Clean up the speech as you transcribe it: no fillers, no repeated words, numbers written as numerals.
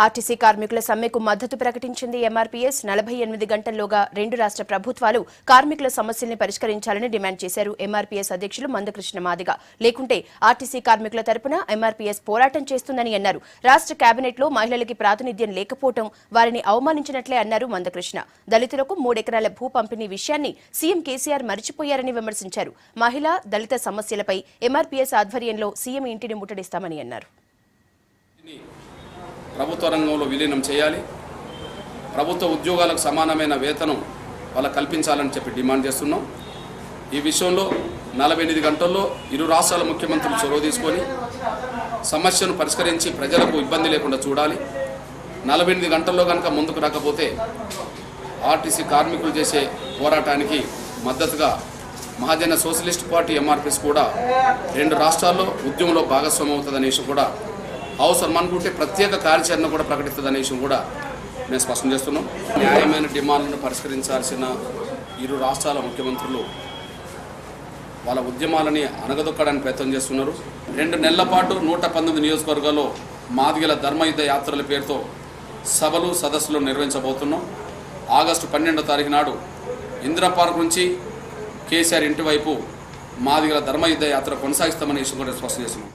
RTC కార్మికుల సమ్మెకు మద్దతు ప్రకటించింది ఎంఆర్పీఎస్. 48 గంటల్లోగా రెండు రాష్ట్ర ప్రభుత్వాలు కార్మికుల సమస్యల్ని పరిష్కరించాలని డిమాండ్ చేశారు ఎంఆర్పీఎస్ అధ్యక్షులు మందకృష్ణ మాదిగ. లేకుంటే ఆర్టీసీ కార్మికుల తరపున ఎంఆర్పీఎస్ పోరాటం చేస్తుందని అన్నారు. రాష్ట్ర కేబినెట్లో మహిళలకి ప్రాతినిధ్యం లేకపోవడం వారిని అవమానించినట్లే అన్నారు మందకృష్ణ. దళితులకు 3 ఎకరాల భూ పంపిణీ విషయాన్ని సీఎం కేసీఆర్ మరిచిపోయారని విమర్శించారు. మహిళా దళిత సమస్యలపై ఎంఆర్పీఎస్ ఆధ్వర్యంలో సీఎం ఇంటిని ముట్టడిస్తామని అన్నారు. ప్రభుత్వ రంగంలో విలీనం చేయాలి, ప్రభుత్వ ఉద్యోగాలకు సమానమైన వేతనం వాళ్ళకు కల్పించాలని చెప్పి డిమాండ్ చేస్తున్నాం. ఈ విషయంలో 48 గంటల్లో ఇరు రాష్ట్రాల ముఖ్యమంత్రులు చొరవ తీసుకొని సమస్యను పరిష్కరించి ప్రజలకు ఇబ్బంది లేకుండా చూడాలి. 48 గంటల్లో కనుక ముందుకు రాకపోతే ఆర్టీసీ కార్మికులు చేసే పోరాటానికి మద్దతుగా మహాజన సోషలిస్ట్ పార్టీ ఎంఆర్పీఎస్ కూడా రెండు రాష్ట్రాల్లో ఉద్యమంలో భాగస్వామ్యం అవుతుందనే విషయం కూడా అవసరం అనుకుంటే ప్రత్యేక కార్యాచరణ కూడా ప్రకటిస్తుందనే విషయం కూడా మేము స్పష్టం చేస్తున్నాం. న్యాయమైన డిమాండ్లను పరిష్కరించాల్సిన ఇరు రాష్ట్రాల ముఖ్యమంత్రులు వాళ్ళ ఉద్యమాలని అణగదొక్కడానికి ప్రయత్నం చేస్తున్నారు. 2 నెలల పాటు 119 నియోజకవర్గాల్లో మాదిగల ధర్మయుద్ధ యాత్రల పేరుతో సభలు సదస్సులు నిర్వహించబోతున్నాం. ఆగస్టు 12వ తారీఖు నాడు ఇందిరా పార్క్ నుంచి కేసీఆర్ ఇంటి వైపు మాదిగల ధర్మయుద్ధ యాత్ర కొనసాగిస్తామనే విషయం కూడా స్పష్టం చేస్తున్నాం.